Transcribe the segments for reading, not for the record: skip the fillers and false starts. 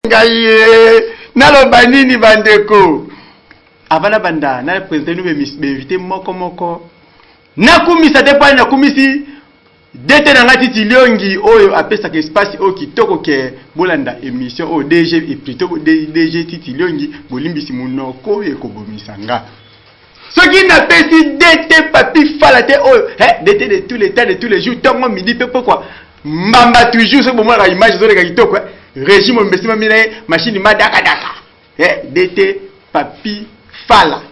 Ngaye naloba nini bandeko avana banda na président nous invité moko nakumisa te pa nakumisi dete na ngati tiliongi oyo apesa ke espace o kitoko ke bolanda émission o DG et plutôt DG tiliongi bolimbisi munoko e kobomisanga soki na pesi dete papi falate oyo dete de tous les temps de tous les jours tongo midi pe pourquoi mbamba toujours ce moment la image zo le kitoko régime mbesima mine machine madaka daka dete papi fala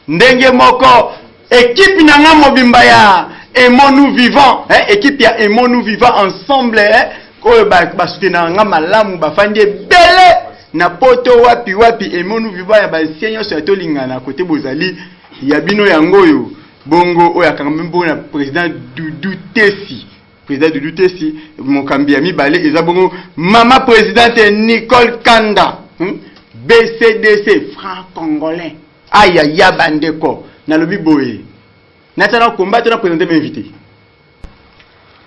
ndenge moko équipe nanga mobimba ya Aimons nous vivants équipe ya Aimons nous vivants ensemble ko ba soutenir nga malamu ba fandi belé na poto wapi Aimons nous vivants ya ba seigneur so to lingana côté bozali ya bino yangoyo bongo oya kangambo na président Doudou Tessi mokambi ya mibale eza bongo mama présidente Nicole Kanda BCDC franc congolais aya ya bandeko na lobi boye natana combattre na présenter m'invité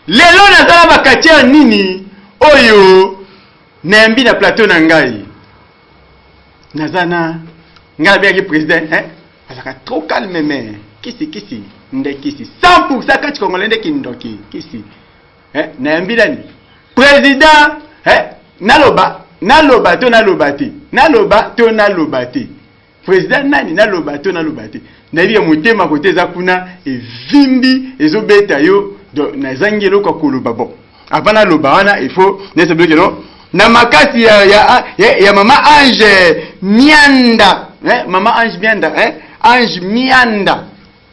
lelo nazala bakatia nini oyo nembi na plateau na ngai nazana ngala bien ki président parce trop calme mais kisi nde kisi 100% kati congolais nde kindoki kisi nembi dani président naloba to naloba te président nani naloba to naloba te nabi ya motema kote za kuna evimbi ezobeta yo do na zangelo kwa koloba bon avant naloba wana il faut nese bloquer non na makasi ya mama Ange Mianda mama Ange Mianda Ange Mianda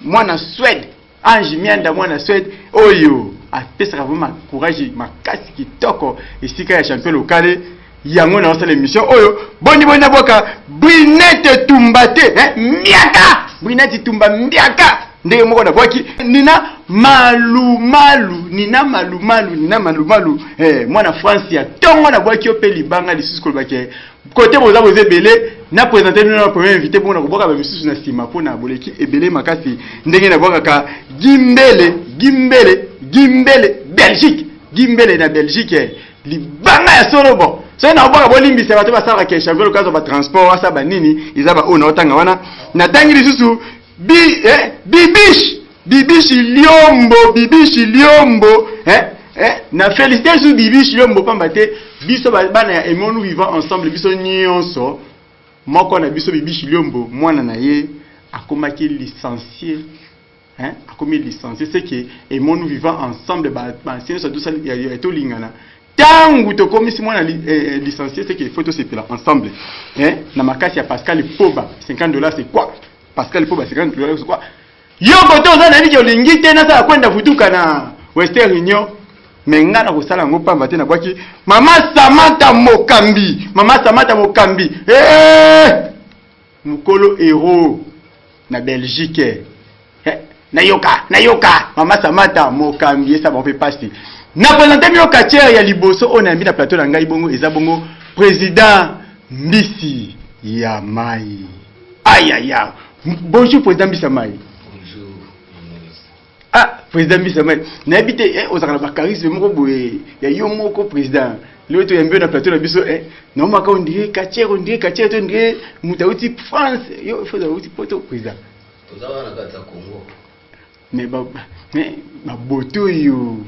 mwana Swede Ange Mianda mwana Swede oyo apesaka vraiment courage makasi kitoko esika ya champion local yango na osala émission oyo boni na boka Brinette Tumbate miaka Brinette Tumba miaka ndenge moko na bwaki nina malu mwana France ya tongo na bwaki ope libanga lisusu ko bake côté boza boze belé na présenter nous premier invité pour na ko boka ba misusu na sima po na boleki ebele makasi ndenge na boka ka Gimbele Belgique na Belgique libanga ya solobo so na boka bolimbisa bato basala ke changolo kazo ba transport asa ba nini izaba ona otanga wana na tangi lisusu bibishi liombo na félicité sur bibishi liombo pambate biso bana ya Aimons nous vivants ensemble biso nyonso moko na biso bibishi liombo mwana na ye akomaki licencié akomi licencié c'est que Aimons nous vivants ensemble ba ancien so dousa ya to lingana tangu to komi si mwana licencié c'est que photo c'est là ensemble na makasi ya Pascal Poba $50 c'est quoi Pascal Poba $50 c'est quoi yo koto za na biki olingi te na sa kwenda futuka na Western Union menga na kosala ngo pamba te na bwaki mama Samantha Mokambi mukolo héros na Belgique nayoka mama Samantha Mokambi ça va faire passer na présenter mi okatier ya liboso on a mis na plateau na ngai bongo eza bongo président Mbisi ya Mai aya bonjour président Mbisi ya Mai. Président Bissamay, n'habite aux arabes charisme moko boye ya yo moko président le to yambe na plateau na biso non maka on dirait quartier to ndiye mutauti France yo faut uti poto président ozawa na kata Congo mais ba boto yo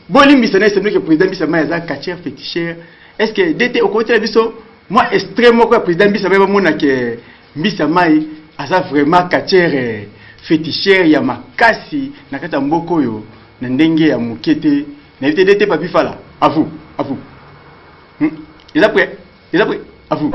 bolimbi sana c'est que président Bissamay za quartier féticheur est-ce que d'été au côté na biso moi extrêmement quoi président Bissamay ba mona que Bissamay asa vraiment quartier féticheur ya makasi na kata mboko yo na ndenge ya mukete na itedete papi fala à vous ils a prêt à vous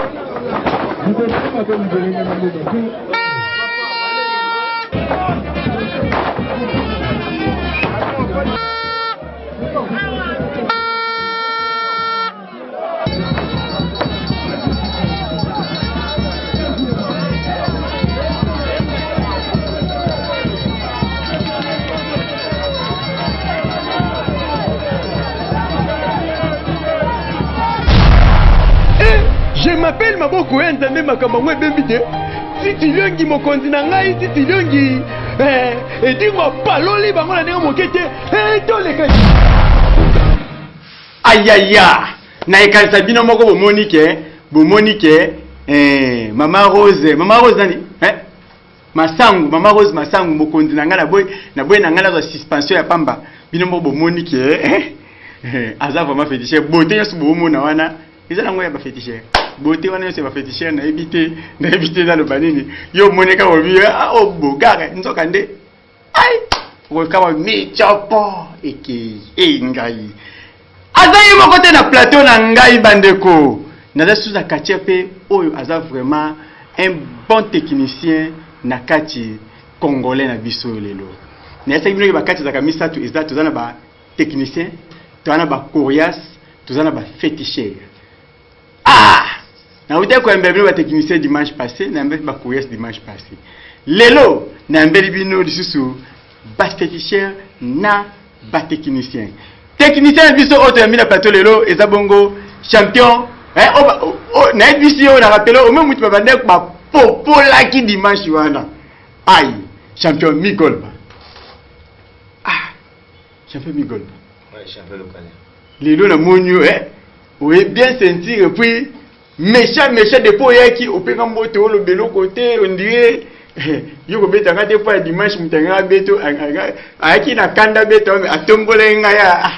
Je m'appelle Maboko Nzambe makambo ngwe bembite titi lyongi mokonzi na ngai titi lyongi edingo paloli bango na ndenge mokete to leka ayaya na ekanisa bino moko bomonike Mama Rose nani Mama Rose Masangu mokonzi na nga na boy na nga na suspension ya pamba bino moko bomonike aza vraiment féticheur beauté yesu bomona wana eza nango ya ba féticheur beauté wana yesu ba féticheur na éviter dans le banini yo moneka obi o bogare nzoka nde ai ko kama mi chopo eki ngai azayi moko te na plateau na ngai bandeko naza sous a katia pe oyo aza vraiment un bon technicien na kati congolais na biso lelo na esa bino ba kati za kamisa tu eza tozana ba technicien tozana ba corias tozana ba féticheur na uta ko mbeli ba technicien dimanche passé na mbeli ba corias dimanche passé lelo na mbeli bino lisusu ba féticheur na ba technicien biso autre mi na plateau lelo eza bongo champion na bisi on a rappelé au même mutu babande ba popola ki dimanche wana ai champion Migolba champion Migolba ouais champion local lelo na monyo oui bien sentir et puis méchant de poyaki opéra moto le belo côté on dirait yoko beta ngate fois dimanche mutanga beto aki na kanda beto atombola ngaya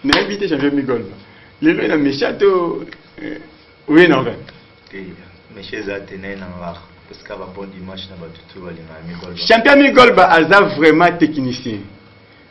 na invité champion Migolba lelo na méchant to oui non monsieur Zatene na war parce que va bon dimanche na batutu balinga Migolba champion Migolba aza vraiment technicien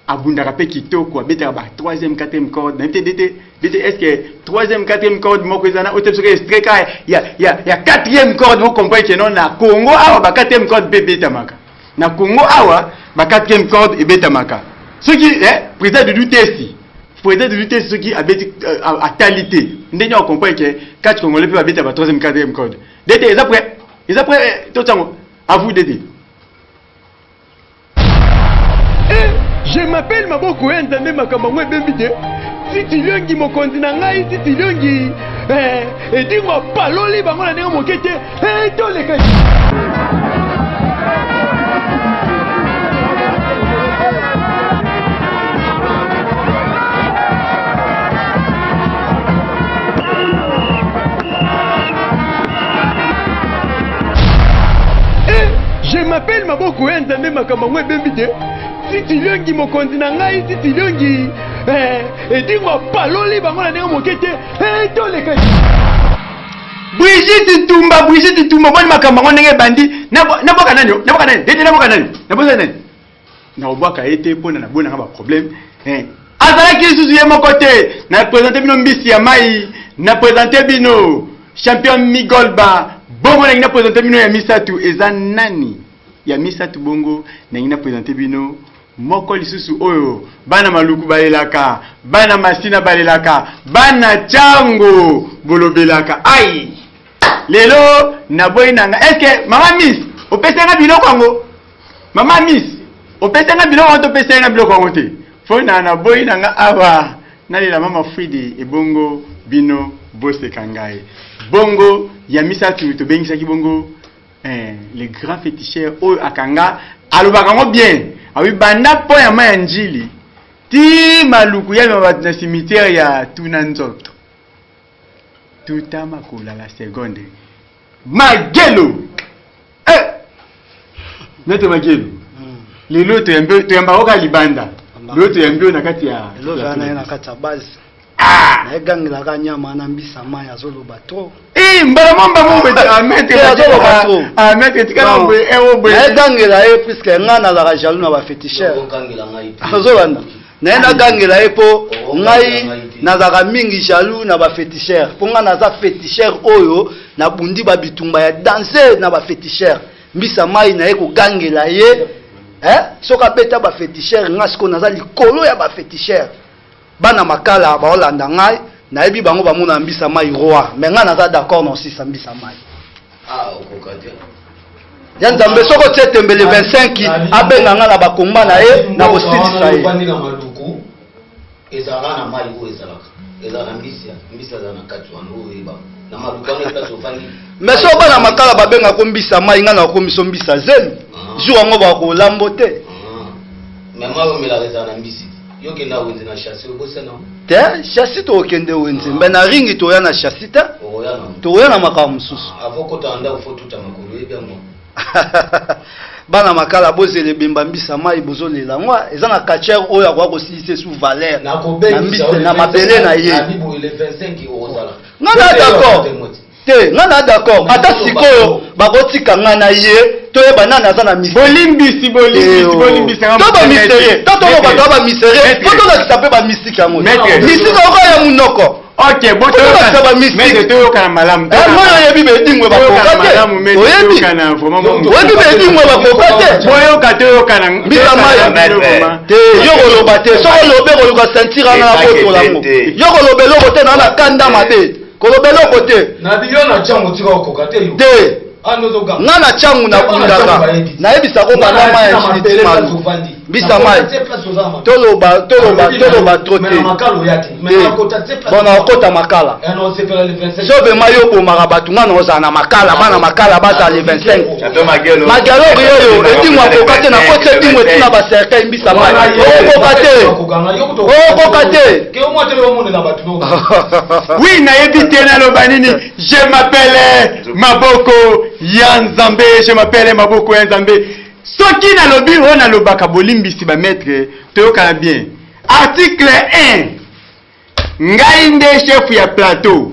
abundaka pe kitoko abetaka ba 3e 4e corde na TDT est-ce que 3e 4e corde moko ezana otepsoka estreka ya 4e corde vous comprenez que non na Congo awa ba 4e corde betamaka na Congo awa ba 4e corde ebetamaka soki président de l'UTC soki abeti à qualité ndenge on comprend que 4 congolais peut abeta ba 3e 4e corde DT est après tout tango à vous DT. Je m'appelle Maboko Entende Makamangwe Bembite. Si tu longi mokonzi na ngai, si tu longi edingo paloli bango na ndenge mokete to le kati. Je m'appelle Maboko Entende Makamangwe Bembite. Si tu longi mokonzi na ngai, si tu longi edingo paloli bango na ndenge mokete to le kati. Brigitte Tumba boni makambo ngo ndenge bandi na boka nani dete na boka nani na boka nani na obaka ete pona na bona ba problème azala ki susu ye moko te na présenter bino mbisi ya mai na présenter bino champion Migolba bongo na présenter bino ya misatu eza nani ya misatu bongo na présenter bino moko lisusu oyo bana maluku balelaka bana masina balelaka bana chango bolobelaka ai lelo na boy nanga est-ce que mama miss opesanga biloko ngo mama miss opesanga biloko to pesanga biloko ngo te fo na boy nanga awa na lela mama Fridi ebongo bino bose kangai bongo ya misatu to bengisa ki bongo les grands féticheurs oyo akanga alobaka ngo bien awi banda po ya maya njili ti maluku ya na cimetière ya tuna nzoto tuta makula la seconde magelo neto magelo lelo to yamba oka libanda lelo to yambio na kati ya lelo na kati ya base na egangela ka nyama na mbisa mai azoloba to mbala mamba mombe ta mettre azoloba to mettre tikana mwe ewo na egangela puisque ngana la jaloux na ba féticheur azolanda na gangela epo ngai nazaka mingi jaloux na ba féticheur ponga naza féticheur oyo na bundi ba bitumba ya danser na ba féticheur mbisa mai na eko gangela ye soka beta ba féticheur ngasiko naza likolo ya ba féticheur bana makala ba olanda ngai na ebi bango ba mona mbisa mai roi mais nga naza d'accord na aussi mbisa mai okokate ya nzambe soko tembele 25 abenga nga na bakomba na ye na kostilisa ye bandika maluku ezala na mai ko ezala mbisa za na kati wango eba na maluku wana kati ofandi mais so bana makala babenga ko mbisa mai nga na ko miso mbisa zeli jour ngo ba ko lambo te mais moi on me la ezala na mbisi yokenda wenze na chassis obose non te chassis to okende wenze mbe na ringi to ya na chassis te to ya na makala mususu avokota anda ufo tuta makolo ebiango bana makala bozele bemba mbisa mai bozolela ngwa eza na catcher oyo akwa ko silise sous valeur na mbisa na mabele na ye ngana d'accord te ngana d'accord ata sikoyo bakotika ngana ye toyeba nani aza na bolimbisi to ba mystère to ba ba mystère to to lakisa pe ba mystique yango mystique okoya munoko ok boto ba mystique to kana malamu moi yebi be dingwe ba kokate oyebi kana vraiment oyebi be dingwe ba kokate boyo kato kana mbisa mai te yoko loba te so lobe ko luka sentir na boto lango yoko lobe loko te na kanda mabe ko lobe loko te na biyo na chango tika kokate yo te nga na changu na kundaka nayebisa ko bana mai ya chiti malu bisa mai toloba trote bona okota makala sobe mayo bomaka bato nga na ozala na makala bana makala baza le 25 magalo oyo etimwa koka te na koti etimwa etina bacercueil mbisa mai okoka te oui nayebi te naloba nini je m'appelle Maboko ya Nzambe, je m'appelle Maboko ya Nzambe. Soki nalobi o nalobaka bolimbisi ba maître toyoka bien. Article 1. Ngai nde chef ya plateau.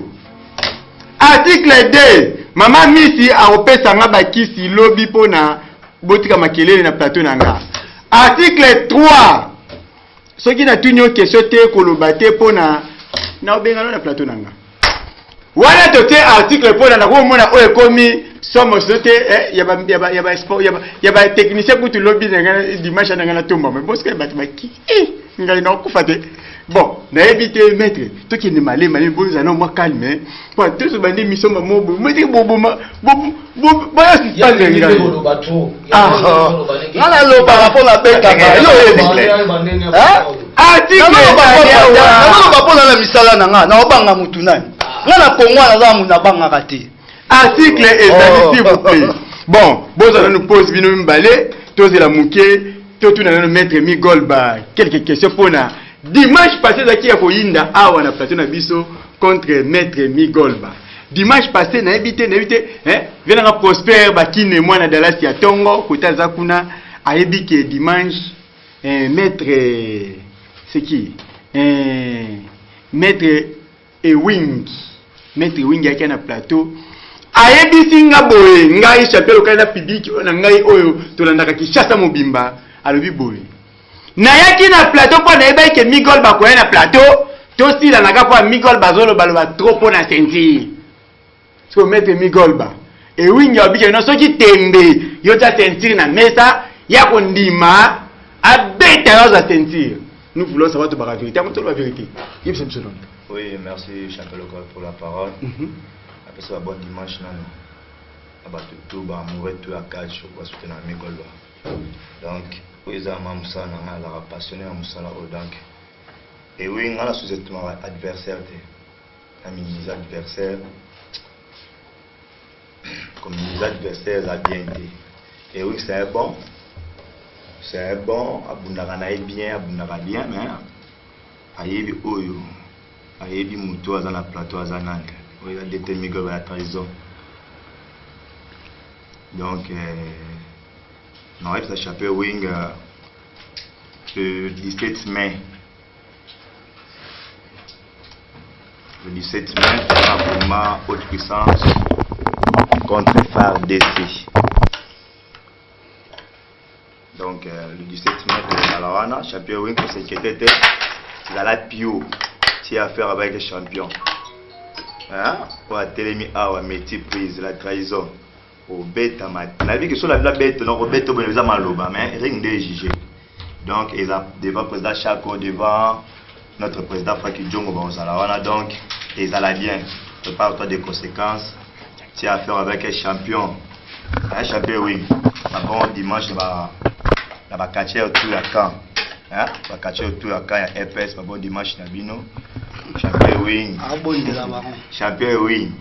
Article 2. Mama misi aopesa nga bakisi lobi pona botika makelele na plateau nanga. Article 3. Soki na tunyo question te koloba te pona na obengana na plateau nanga. Wala tote article pona na komona o ekomi somo sote yaba technicien kutu lobby na dimanche na tomba mais parce que bataki ngai na kufate bon na éviter maître to qui ne malé bon za no moi calme pour tout ce bandi mission mo meti bobo ba si pas de ngai ngala lo par rapport na beka yo article ba pona na misala na nga na obanga mutu nani ngala kongwa na za mu na banga kati article ezali s'il vous plaît. Bon, boza nous pose bino mbale, toze la muke, to tuna na mettre mi golba. Quelques questions pona. Dimanche passé zaki ya koyinda awa na plateau na biso contre maître mi golba. Dimanche passé na évité vena nga Prosper bakine mwana Dallas ya Tongo kota zakuna a ebike dimanche maître c'est qui maître Ewing. Maître Ewing yaki na plateau ayebisi nga boye ngai chapelo kana public na ngai oyo tolandaka Kishasa mobimba alobi boye na yaki na plateau po na yeba ke Migol bakoya na plateau to sila na ka po Migol bazolo baloba trop po na sentir so mettre Migol ba e wingi obike no soki tembe yo ta sentir na mesa ya kondima abeta yo za sentir nous voulons savoir tout la vérité la vérité oui merci Chapelo pour la parole. C'est un bon dimanche tout amoureux tout à catch pour soutenir Migol. Donc ils ont la passionné donc et oui on a sous-estimé adversaire minimiser adversaire comme minimiser adversaire la bien et oui c'est bon abundaka bien mais ayebi oyo ayebi muto aza na plateau aza nani il a déterminé la trahison. Donc, on va s'échapper Wing le 17 mai. Le 17 mai, on a haute puissance contre FARDC. Donc, le 17 mai, on a la Rana, Chapier Wing pour s'inquiéter, il a la Pio, qui a affaire avec les champions. Pour la télémie awa métier prise la trahison au bêta mat la vie que sur la bête non au bête bon maloba mais rien de jugé donc ils a devant président Chako devant notre président Faki Djongo Bonzalawana donc ils allaient bien prépare-toi des conséquences tu as affaire avec un champion oui bon dimanche va catcher tout la camp va catcher tout la camp ya EPS bon dimanche na bino champion win. Champion win.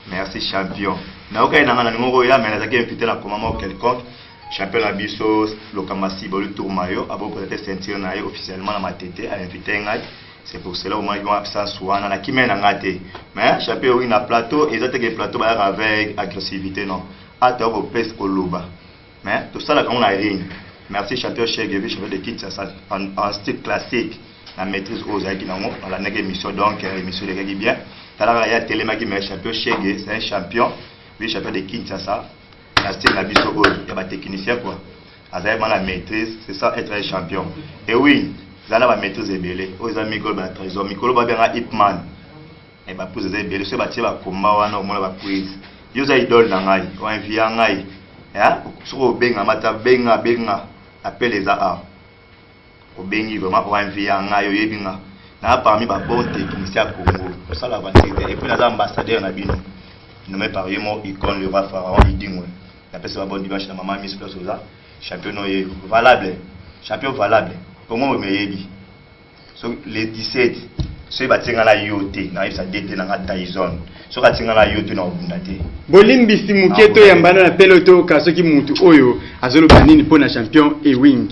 Merci champion. Na oka ina ngana ngo ya mais nazaki invité la commandement quelconque champion na biso Lokamasi bolu tour mayo abo peut-être ceinture na officiellement na matete a invité ngai. C'est pour cela au moins ils vont absence wana na kimena ngate. Mais champion oui na plateau et que plateau ba avec agressivité non. Ata au pèse koloba. Mais tout ça là quand on a ring. Merci champion Chegevi, champion de kit ça en style classique. La maîtrise aux aïki nango dans la nègre émission donc émission de règle bien. Tala ya télémaki mais champion Chege, c'est un champion. Lui champion de Kinshasa. La style na biso ol, il y a ba technicien quoi. Azay la maîtrise, c'est ça être un champion. Et oui, zana ba maîtrise ebele. Aux amis gol ba trésor, mikolo ba benga Ipman. Et ba pose ebele, so ba tie ba komba wana o mona ba quiz. Yo za idole na ngai, o envia ngai. Ya, so benga mata benga appelle les AA. Au bengi vraiment pour envia ngai yo yebinga. Na parmi ba bon technicien Congo. Ça la vérité et puis les ambassadeurs na bino. Nous me parions icône le roi pharaon idingwe. La personne va bon dimanche na maman Miss Sosa. Champion valable. Champion valable. Comment me yebi? So les 17 ceux batinga la yote na isa dete na Tyson. So batinga la yote na obundate. Bolimbisi muketo yambana na peloto kasoki mutu oyo azolo banini pona champion e wing.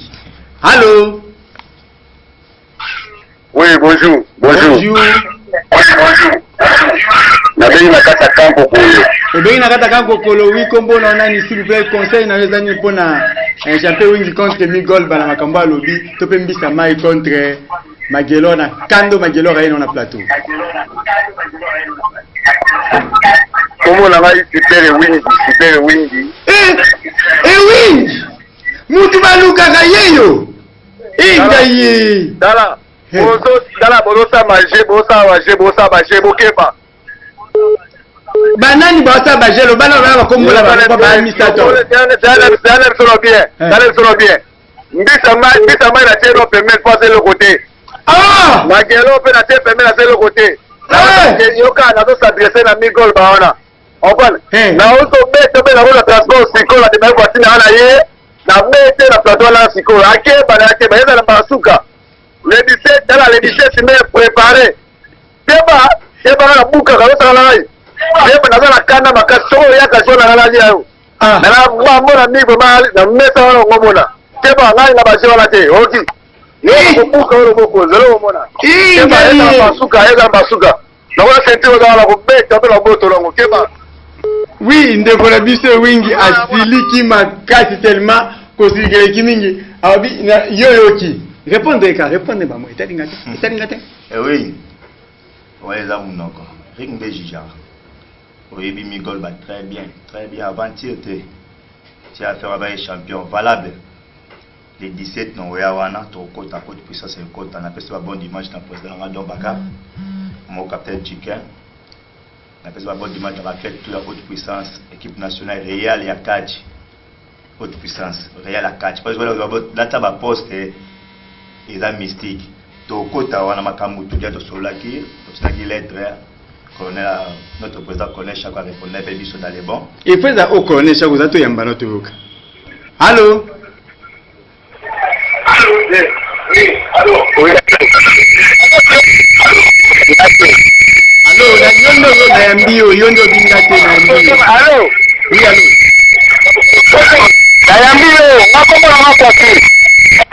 Allô? Oui, bonjour. Bonjour. Nabengi na kata kampo kolo. Obengi na kata kampo kolo wi kombo na nani s'il vous plaît conseil na wezani pona champion wing contre Migol bana makamba lobi to pe mbisa mai contre Magelo na kando Magelo raino na plateau. Comment na ngai super wing. Wing. Mutu baluka kayeyo. Ngaye. Dala. Bozo sa maje bokeba. Banani bosa bajelo bana ba kombola ba misato. Dala solo bien. Mbisa mai na tero permettre passer le côté. Ah! Magelo pe na tero permettre passer le côté. Yoka na so s'adresser na Migol baona. On parle. Na oso bete pe na rola transport sikola de ba kwati na ala ye. Na bete na plateau la sikola. Akeba na basuka. Les 17, les 17 sont préparés. C'est pas la boucle, c'est pas la c'est pas la canne, ma casse, il y a quelque chose à la vie. Ah, mais là, moi, mon ami, je vais mettre ça au moment. C'est pas là, il a passé à la télé. Ok. Il y a beaucoup de choses, zéro moment. Il y a un basuka, il y a un basuka. Donc, c'est tout dans la bête, tu peux la botte au long, c'est pas. Oui, il devrait la bise wing à Sili qui m'a cassé tellement que si quelqu'un qui mingi, abi yo-yo-ki. Répondez, maman. Eh oui. Ouais, là, mon encore. Ring de Jija. Oui, Migol bat très bien. Avant-hier, tu as fait un champion valable. Les 17, non, ouais, wana, ton côte à côte, puissance et côte. On appelle ça un bon dimanche dans le président Radon Baka. Mon capitaine Chicken. On appelle ça un bon dimanche dans la quête, toute la haute puissance. Équipe nationale, Real et Akadji. Haute puissance, Real Akadji. Parce que là, tu as un poste. Et la mystique. Tokota wana makambu tudia to solaki, to lettre colonel notre président colonel chaque fois répondait pe biso dans les bons. Et fait ça au colonel chaque fois to yamba no toka. Allô? Oui. Allô, la yondo na yambio yondo bingate na yambio. Allô? Oui, allô. La yambio, ngakoma ngakoti.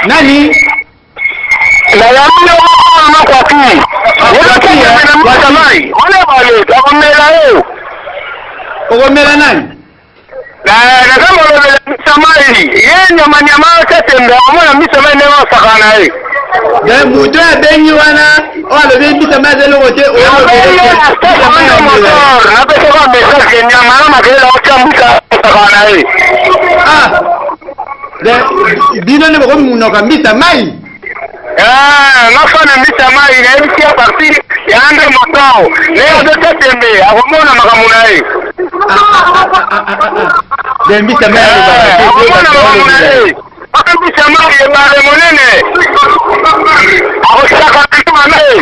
Nani? La yambio ngakoti. Wasamai, ole bale, takomela yo. Okomela nani? Na kama ole samai, yeye nyama katembe, amona misama nema sakana ye. Da muto ya bengi wana, o le bengi sama zelo wote o lo bengi. Na pesa kwa message nyama na makela ochambuka sakana ye. Ah. Da bino ne ko munoka mbisa mai. Nafana mbisa mai na MC ya parti ya Andre Motao. Leo de tembe, akomona makamuna ye. Da mbisa mai ba. Akomona makamuna ye. Mbisa mai ba le monene. Akosaka tuma mai.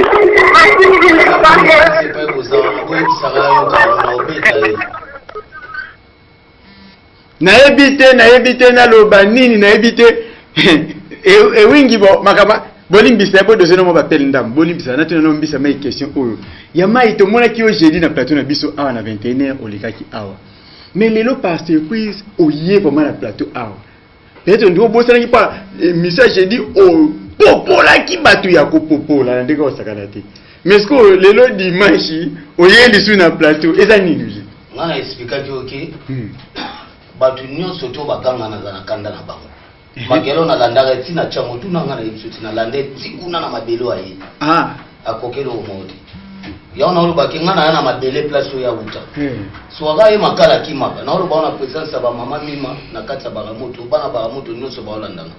nayebi te naloba nini nayebi te ewingi bo makama bolimbisa ya po doseno mo bapele ndambo bolimbisa na tuna no mbisa mai question oyo ya mai tomonaki yo jeudi na plateau na biso awa na 21h olekaki awa mais lelo par surprise oye vraiment na plateau awa peut-être on bosse là qui pas message j'ai dit oh popola qui batu ya ko popola ndeko sakanate mais ce que le lot dimanche oyeli sur na plateau eza nini ngana expliquer que OK batu nyonso to baganga na kanda na bango magelo na landaka tina chango tuna ngana yitsuti na lande tikuna na mabelo ayi akokelo omodi yaona olubaki ngana yana mabele place ya uta so agaye makala kimaka na oluba na presence ba mama mima na kati ya baramoto bana baramoto nyonso ba olandana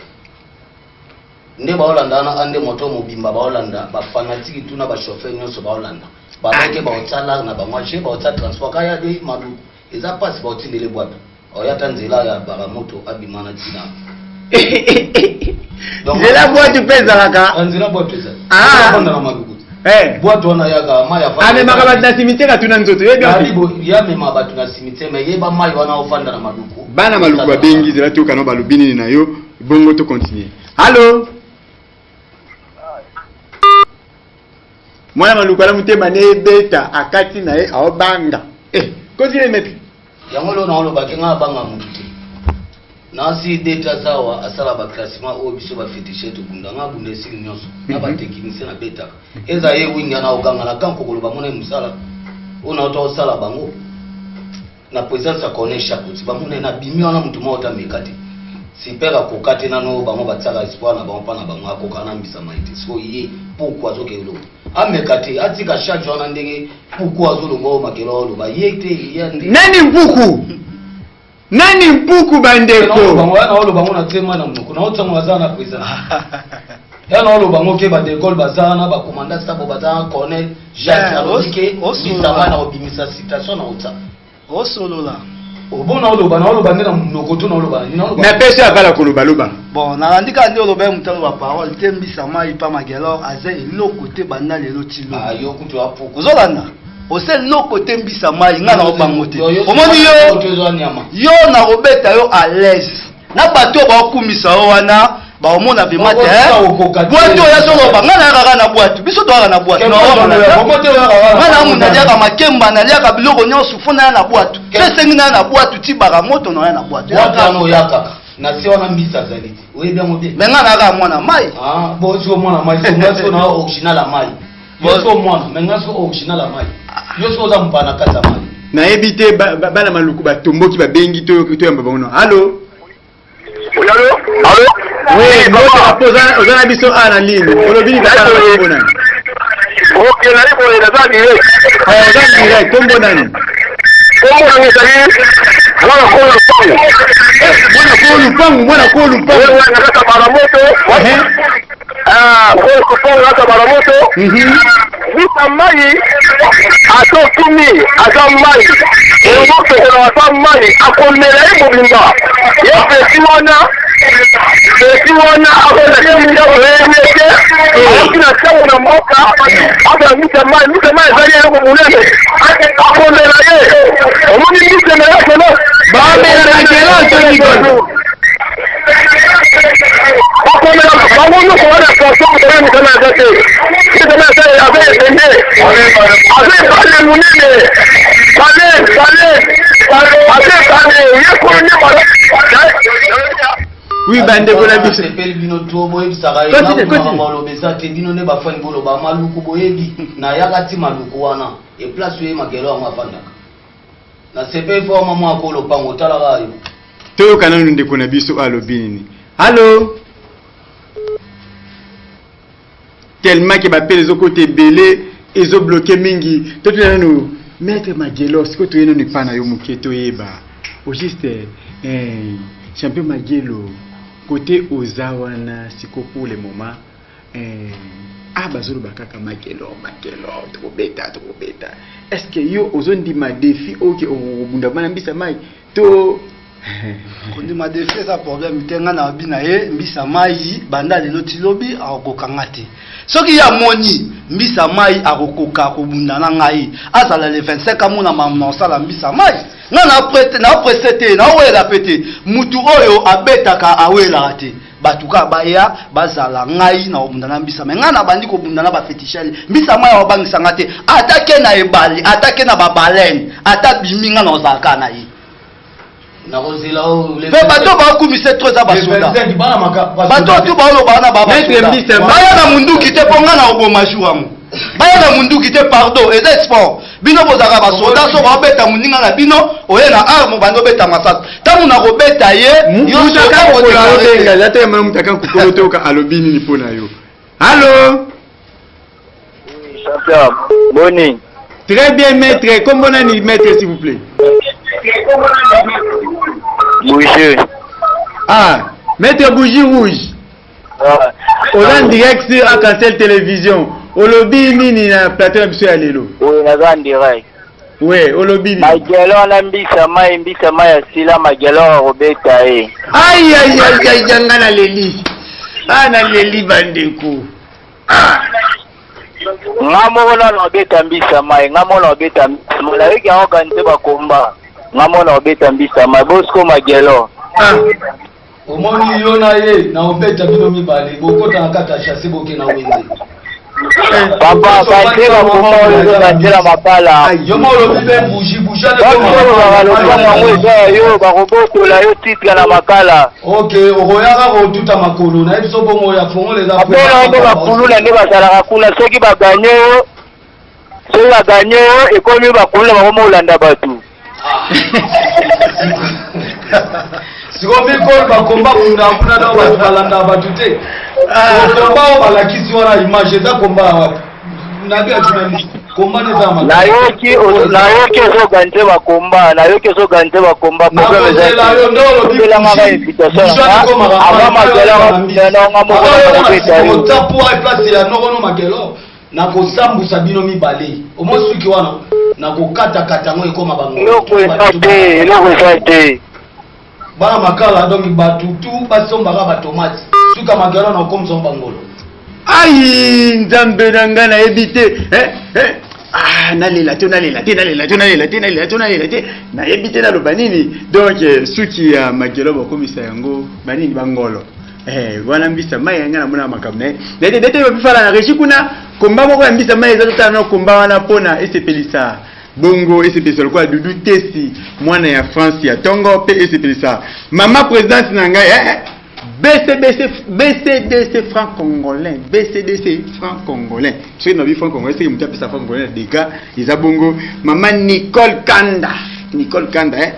nde ba olandana ande moto mobimba ba olanda ba fanatiki tuna ba chauffeur nyonso ba olanda ba beke ba otala na ba mwache ba otala transport kaya de malu eza passe ba otindele bwata oyata nzela ya baramoto abimana tina nzela bwatu pesa kaka nzela bwatu pesa na maluku boîte on a yaga maya fa ame makaba na cimetière tuna nzoto yebi alibo ya mema batu na cimetière me yeba mayi wana ofanda na maluku bana maluku babengi zela to kana balubini na yo bongo to continuer allo mwana maluku ala mutema ne beta akati na ye aobanga continue maître yango lo na lo bakenga banga mutu nasi data zawa asala ba classement o biso ba fétiche to bunda nga bunda esili nyonso na ba technicien na beta eza ye winga na oganga na kanko koloba mona musala ona oto sala bango na présence ya konesha kuti bamuna na bimi wana mutu mota mekati sipera kokate nano bango batsala espoir na bango pana bango akokana mbisa maiti so ye pourquoi zokelo amekati atika charge wana ndenge pourquoi zolobo makelo lo ba yete yande nani mpuku nani mpuku bandeko bango wana olo bango na tema na moko na otsango bazana président yana olo bango ke ba d'école bazana ba commandant stabo bazana colonel Jacques Alodike bisama na obimisa citation na otsa osolola obona olo bana olo bandena moko to na olo bana na pesa bala koloba loba bon na andika ndi olo ba mutalo ba parole tembisama ipa magelo aze eloko te banda lelo tilo ayo kutu apuku ozolanda ose loko te mbisa mai nga na obango te omoni yo na kobeta yo à l'aise na bato bakumisa yo wana baomona vima te bwatu oyo azoloba nga na kaka na bwatu biso toyaka na bwatu nga na muna liaka makemba na liaka biloko nyonso fo na ya na bwatu esengi na ya na bwatu tibaka moto na ya na bwatu na si wana mbisa zaliti oyebi yango te me nga na kaka mwana mai bozo mwana mai so na original ya mai bozo mwana me nga so original ya mai yo so za mpana kata mai na ebite bana maluku batomboki babengi to yamba bango allo allo allo oui bota poza ozana biso ana ligne olobini ka tala kombo nani okay na ibo ina za direct za direct kombo nani kombo nani sali mwana ko lupangu wewe unataka baramoto kwa kufunga hata baramoto vita mai atokumi azamai ngoto kuna wasamai akomela ibobimba yepe siwana akona kimya wenyeje akina changu na mboka hata mita mai zaidi ya munene akomela ye omoni mita na yake no baada ya kero to niko Vamos a la situación que tenemos en la calle. ¿Qué tenemos que hacer? Hacer munene. Oui, bande bola biso. Sepeli bino to boye bisaka ya ngalo besa te bino ne ba fani bolo ba maluku boyebi na yakati maluku wana e place ye magelo ya mafandaka. Na sepeli fo mama akolo pango tala gayo. To kana nunde kuna biso alobini. Allô? Tellement que bapel les côté belé ils ont bloqué mingi tout nous maître Magelo ce que tu es non pas na yo muketo yeba au juste champion Magelo côté ozawana siko pour le moment bazolo bakaka Magelo trop beta est-ce que yo ozondi ma défi OK obunda bana mbisa mai to kondi ma défi ça problème tenga na bina ye mbisa mai banda lelo tilobi akokanga te soki ya moni mbisa mai akokoka kobunda na ngai azala le 25 amona mamna sala mbisa mai na prêter na wela pete mutu oyo abetaka awela te batuka baya bazala ngai na obunda na mbisa mai ngana bandi kobunda na ba fétichel mbisa mai obangisa ngate atake na ebali atake na ba baleine atabimi ngana ozaka na yi Fais bateau ba kumise trop za basoda. Bateau tout ba lo bana ba basoda. Baya na mundu kite ponga na oboma juamu. Baya na mundu kite pardon et sport. Bino bozaka basoda so ba beta muninga na bino oye na arme bando beta masas. Tamu na ko beta ye yo mutaka ko la benga la te même mutaka ko ko to ka alobini ni pona yo. Allô? Oui, champion. Boni. Très bien maître, comment on a dit maître s'il vous plaît? Bougie. Ah, maître bougie rouge. On est en direct sur Arc-en-Ciel Télévision. Au lobby nini na plateau monsieur Alelo. Oui, on en direct. Oui, au lobby. Magelo na mbisa ya sila magelo robeta e. Aïe aïe aïe aïe jangana leli. Ah na leli bandeko. Ah. Ngamo na robeta mbisa mai, ngamo na robeta mbisa. La wiki hao kante bakomba. Ngamo na robeta mbisa mai, bosko magelo. Ah. Omoni yona ye na obeta bino mibale bokota nakata chassi boke na wenze. Papa kantela kumo kantela mapala. Yo molo bibe bougie bouchane ko ma. Yo ba roboko la yo titre na makala. OK, okoyaka ko tuta makolo na biso bongo ya fongo les affaires. Apela ndo bakulu na ndiba sala kuna soki baganye yo. Soki baganye yo ekomi bakulu ba komo ulanda batu. Sikomi ko bakomba kuna na batu balanda batu te. Komba balakisi wana image za komba na bia journalist komba ne za na yoki so gante bakomba na yoki so gante bakomba problème za la yo ndolo bila ngaba invitation ava magela na ngamo ko beta yo tapu ai place ya no magelo na ko sambusa bino mibale omosuki wana na ko kata ngo ekoma bango loko esate bana makala donc batutu basombaka ba tomate suka magalo na komso bangolo. Aïe nzambe nanga na ebité ah nalela te na ebité na lo banini donc suki ya magelo bakomisa yango banini bangolo wana mbisa mai yanga na mona makamne dete bifala na rechi kuna komba moko ya mbisa mai ezata na komba wana pona esepelisa bongo esepelisa kwa dudu tesi mwana ya France ya tongo pe esepelisa mama présidente nanga BCDC franc congolais, BCDC franc congolais. Ceux qui n'ont vu franc congolais, c'est qu'ils m'ont franc congolais des gars, ils ont bongo. Maman Nicole Kanda, hein.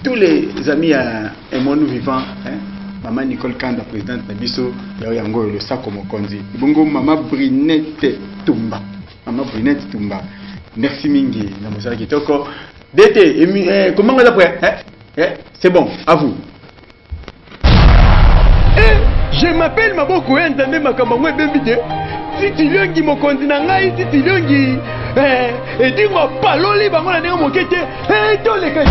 Tous les amis à Emonou vivant, hein. Maman Nicole Kanda, présidente Nabiso, Yango le Sako Mokonzi. Bongo maman Brinette Tumba, Merci Mingi, Namosala Kitoko. D'été, comment on après, hein? C'est bon, à vous. Je m'appelle Maboko Nzambe Makamangwe Bembide. Si tu liongi mokonzi na ngai, si tu liongi edingo paloli bango na ndenge mokete, toleka.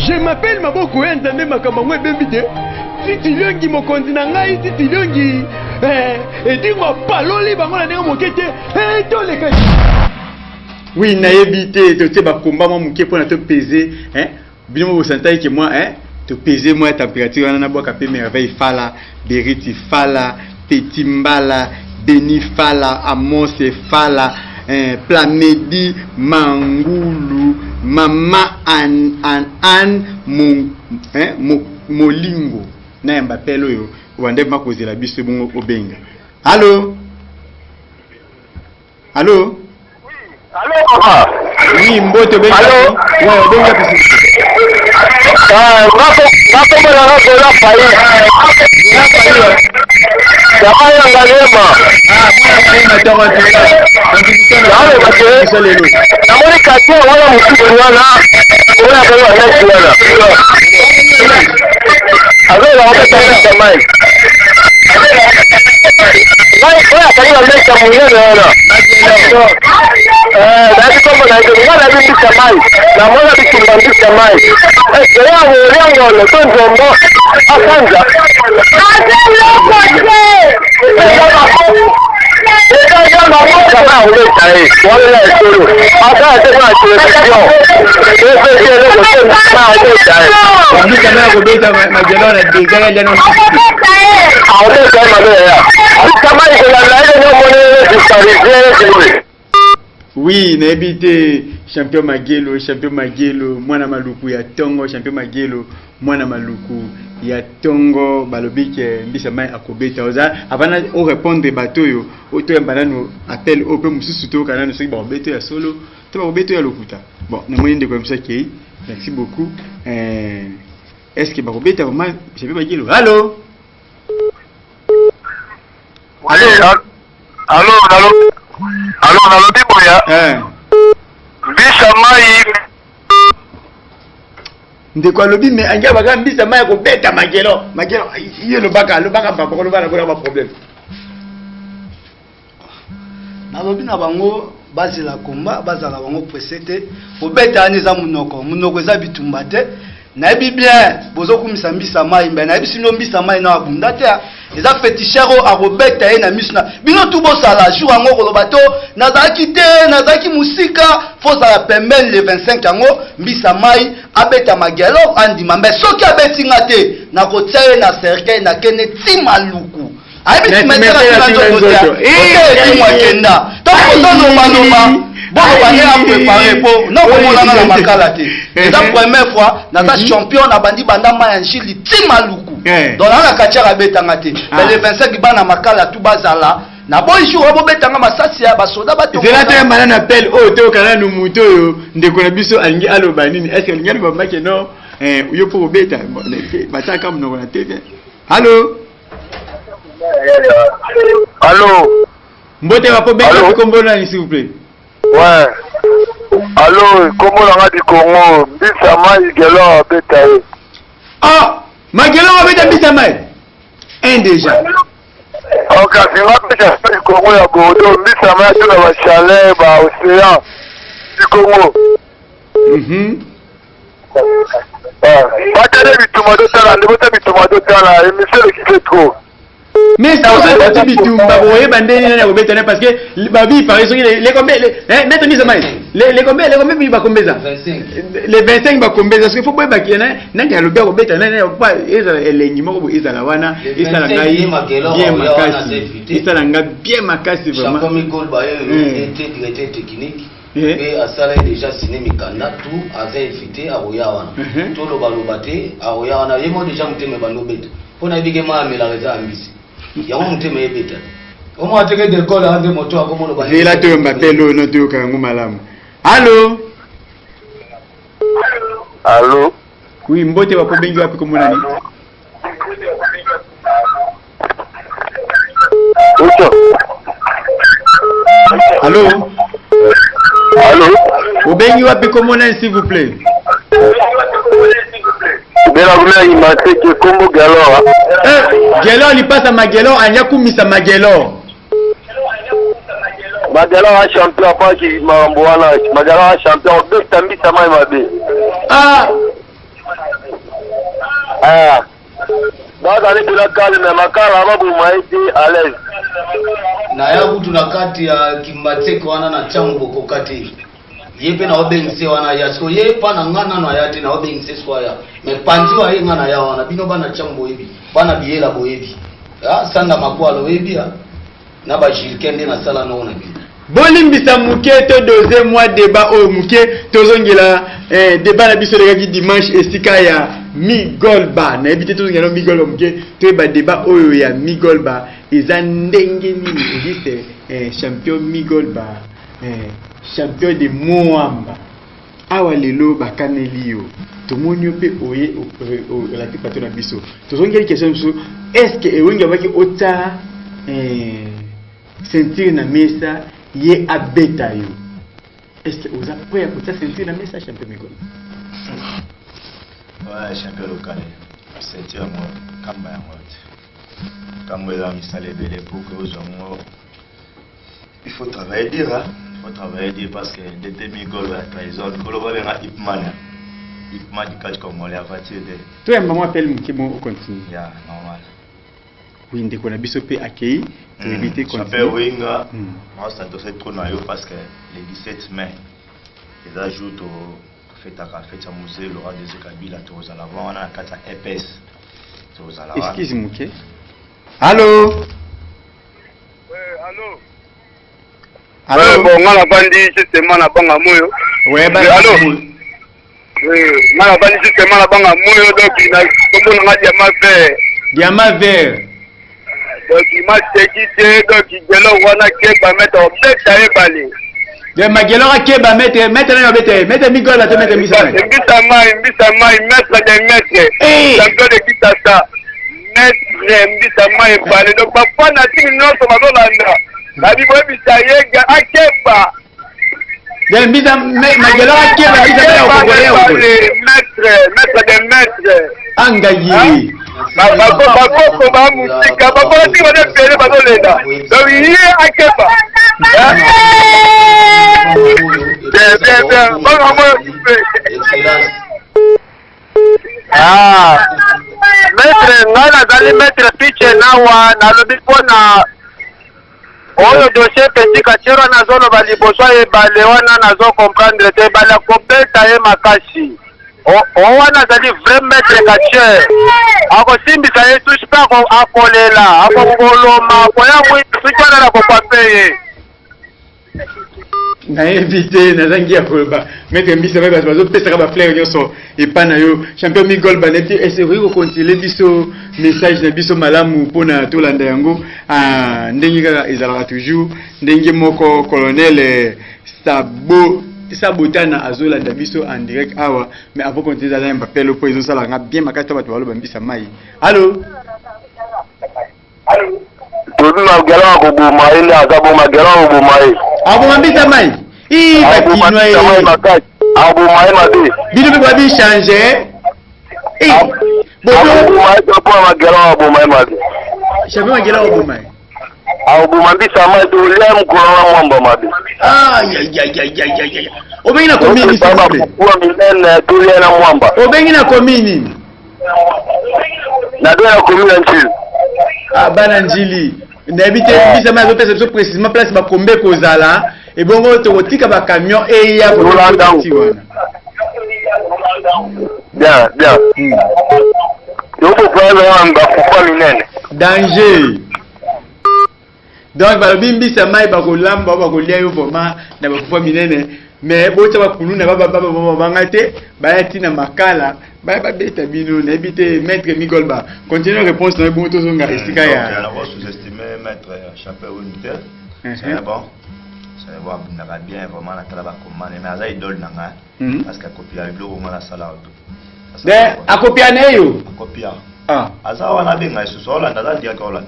Je m'appelle Maboko Nzambe makambo ngwe bembide. Titi lyongi mokonzi na ngai titi lyongi edingo paloli bango na ndenge mokete toleka. Oui, nayebi te totie bakomba mwa moke mpona topese bino bosantai ke moi topese mwa température wana na bwaka mpe merveille fala beriti fala petit mbala beni fala amose fala Plamedi Mangulu Mama an Molingo na Mbappé oyo wande makozela biso bongo obenga. Allô? Allô? Allô papa? Oui, mbote benga. Allô? Ouais, benga biso. Ngapo mwana ngako la fayi. Jamani angalema. Mwana tonga tonga. Yaani basi namoni kati wala mkubwa wana wala kwa next wana. Azela wakati jamani. Ngai kwa karibu mesa mwingine wana. nayebi kombo na ye nga nayebi mbisa mai namona bitumba mbisa mai eyango oliangolo to nzombo asanza oui, n'habite champion Magelo, mwana maluku ya tongo, champion Magelo, mwana maluku ya tongo, balobike mbisa mai akobeta oza avana o répondre batoyo oto ya banano appel au peu mususu to kana no soki ba obeto ya solo to ba obeto ya lokuta. Bon, na moyenne de comme ça qui. Merci beaucoup. Est-ce que ba obeta vraiment champion Magelo? Allô? Allô, nalobi boya. Mbisa mai. Ndeko alobi mais anja baga mbisa mai ko beta Magelo. Magelo yelo baka ba ko ba na problème. Nalobi na bango bazela komba bazala bango presete ko beta aniza munoko eza bitumba te. Na bien bozo kumisa mbisa mai mbe na bisino mbisa mai na abunda te eza fétichero arobeta ye na misuna bino tu bosala jour ango kolobato nazaki musika fozala pembeni le 25 yango mbisa mai abeta Magelo andima mbe soki abetinga te na kotia ye na cercueil na kene tima luku ayebi timetera tina nzoto te mwakenda tokozolombalomba bon bane a préparé pour non komolanga na makala te eza première fois naza champion na bandi banda maya nchili tima luku donc na katiaka betanga te mais le 25 bana makala tu bazala na boy jour bo betanga masasi ya basoda bato zela te mana appel o te okana no muto yo ndeko na biso alingi aloba nini est-ce que alingi aloba make no yo pour beta bataka mnoko na tv. Allô? Allô? Mbote wa ko beta kombo na s'il vous plaît. Ouais. Allô, comment on a dit Congo? Mbisa mai Magelo beta. Ah, Magelo beta mbisa mai. Un déjà. Ok, si on beta du Congo ya Bordeaux, mbisa mai tu na ba chalet ba océan du Congo. Batele bituma do tala, ndebo bituma do tala, émission de qui fait trop. Mais ça c'est pas du tout baboye bandeni na kobeta parce que babi par exemple les combien mettre mise mai les combien bi ba kombeza 25 les 25 ba kombeza parce que faut pas ki na ya lobia kobeta na pas ezala elengi moko bo ezala wana ezala ngai bien makasi ezala nga bien makasi vraiment comme Migol ba était directeur technique et asala déjà signé mikanda tout avait invité à Oyawana tout lo balobate à Oyawana yemo déjà muteme banobeta pona bige ma mela reza ambisi yango muteme ebeta omo ateke de kola ande moto akomono ba vela to mbapelo no to kangu malamu. Allô? Allô? Oui, mbote wa kobengi wapi komona ni? Allô? Allô? Obengi wapi komona s'il vous plaît? Gelo ni pasa Magelo anya kumisa Magelo. Magelo a champion pas qui mambo wana. Magelo a champion de tambi sama mabe. Baba ni bila kale na makala mabu maiti à l'aise. Na yabu tunakati ya Kimbatseko wana na chango kokati. Yepe na obengise wana ya so yepa na ngana na yati na obengise swaya me panziwa ye ngana ya wana bino bana chambo yebi bana biela boyebi sanga makwalo yebi na ba jilkende na sala no na bi bolimbisa muke to doze mois débat o muke tozongela débat na biso lekaki dimanche esika ya Migolba na ebite tozongela Migolba muke to ba débat oyo ya Migolba eza ndenge nini existe champion Migolba champion de Moamba awa lelo bakaneli yo tomoni pe oye la tipato na biso tozongeli question biso est-ce que ewengi abaki ota sentir na mesa ye abeta yo est-ce que oza prêt à ota sentir na mesa champion Migolba? Ouais, champion local sentir mo kamba ya mote kamba ya misale bele pour que aux il faut travailler dire faut travailler dur parce que DT Migol va trahison. Kolo va venir Ipman. Ipman du catch congolais à partir de. Toi, maman appelle Mukimo au continue. Yeah, normal. Oui, ndé qu'on a bisopé accueilli. Pour éviter qu'on. Champion Winga. Moi, ça doit être trop noyau parce que le 17 mai, ils ajoutent au fête à musée Laurent Désir Kabila tous à l'avant. On a 4 EPS. Excuse-moi, ok. Allô? Allô? Allô? Bon, on a bandi justement la banque à Moyo. Ouais, bah, allô? Oui, on a bandi justement la banque à Moyo, donc il a comme on a diamant vert. Diamant vert. Donc il m'a séquité, donc il dit là, on a qu'à pas mettre en tête à ébaler. De Magelora Keba, mettre Migol à te mettre Misama. Maître des maîtres. Champion de Kitasa. Maître Mbisama et Balé. Donc, papa n'a dit non, ça va dans la vie, moi, Bisayega, à Keba. De Magelora Keba, maître des maîtres. Angayi. Papa, musique, papa, si on est payé, papa, donc, il est à Keba. Maître ngana zali maître piche nawa nalobi mpona oyo dossier petit kachero nazoloba liboso ebale wana nazo comprendre te ebale akobeta ye makasi owana azali vrai maître kacher akosimbisa ye susi mpe akolela akokoloma akoya mwisuki wana nakokwape ye na invité nazangi ya koloba maître Mbisa ba bazo pesaka ba fleur nyonso epana yo champion Migol baneti essayer ko continuer biso message na biso malamu pona tolanda yango ndenge kaka ezalaka toujours ndenge moko colonel Sabotana azolanda biso en direct awa mais avant continuer dans un appel po izo sala nga bien makata bato balo Mbisa mai. Allô? Tout na gala ko buma ile azabo magala ko buma ile abo Mbisa mai i bakinwa ile abo mai mabe bino be babi changer bodo mai ko magala abo mai mabe champion magala abo mai abo Mbisa mai to lem ko mwamba mabe ya obengi na komini kwa minene to lem mwamba obengi na komini na do ya komini nchini bana njili n'habite Mbisa mai azopesa biso précisément place bakombe kozala et bongo tokotika ba camion eya kolanda wana bien yoko kwa anga kufa minene danger donc balobi Mbisa mai bakolamba bakolia yo vraiment na bakufa minene mais bota bakulu na baba te bayati na makala ba beta bino na habite maître Migol ba continue réponse na bongo tozonga esika ya on va sous-estimer maître champion unitaire c'est bon. Ça va bien vraiment la tala commande mais aza idole nanga parce que copie avec le moment la sala auto. A copia neyo. A copia. Aza wana benga ce soir là ndaza dia ko là.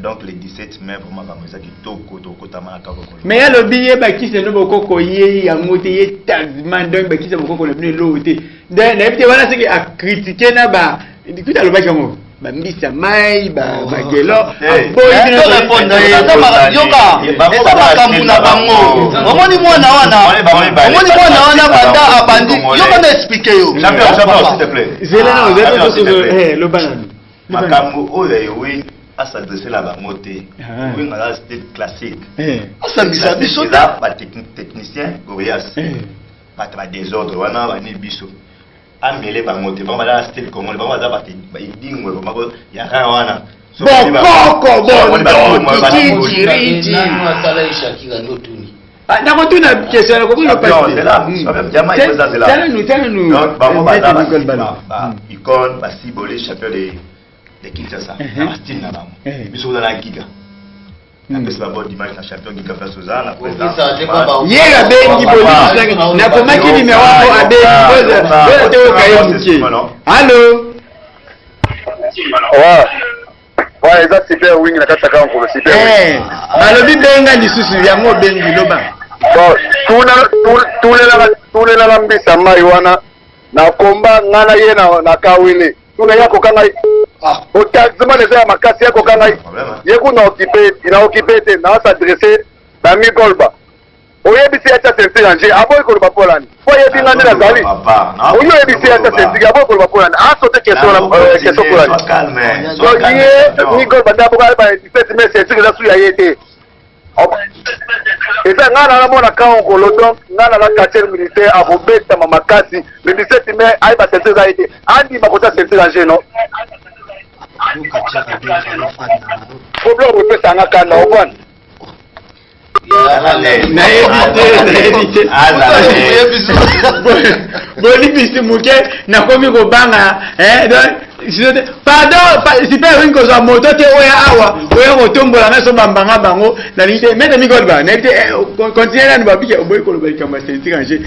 Donc le 17 mai vraiment comme ça qui toko tama ka ko. Mais ya lo billet ba ki se no bokoko ye yango te ye tazman donc ba ki se bokoko le bino lo te. Na ebite wana se ki a critiquer na ba dikuta lo ba jango. Mbisa mai bagelo eza makambo na bango omoni mwana wana banda abandi yoko na explique yo s'il te plaît zela lo banani makambo oyo yewe s'adresser la bango te oui ngala style classique asambisa biso là ba technicien gorias ba désordre wana ba ni biso amele bango te bango la style comme bango za ba idingwe bango ya wana bokoko bondo kikiriji na kotuna question ko kuyo pasi tell nous bango ba icône ba sibole champion de Kinshasa ba style na bango biso na giga après c'est bon dimanche la champion qui capte Suzanne après yega bengi boli na komaki numéro a bengi boza kayo muke allô ouais ça super wing na kata kan ko super balobi benga lisusu yango bengi loba tuna la Mbisa mai wana na komba ngana ye na kawile tuna yako kanga otazima les ya makasi yako kanga ye kuna occupé te na s'adresser na Migol ba oyebisi acha ceinture en jeu aboyi koloba polani po yebi nga nde nazali oyo oyebisi acha ceinture aboyi koloba polani asote question polani donc ye migol banda boka ba 17 mai ceinture eza su ya ye te eza nga nazamona ka onkolo donc nga naza quartier militaire akobetama makasi le 17 mai ayeba ceinture eza ye te andima kotia ceinture en jeu non problème opesanga kanda opana bolibisi moke nakomi kobanga pardon sipe olingi kozwa moto te oya awa oya kotombola nga so bambanga bango nalingi te mete mikolba nayebi te continue nani babiki oboyi koloba likambo ya ceinture ange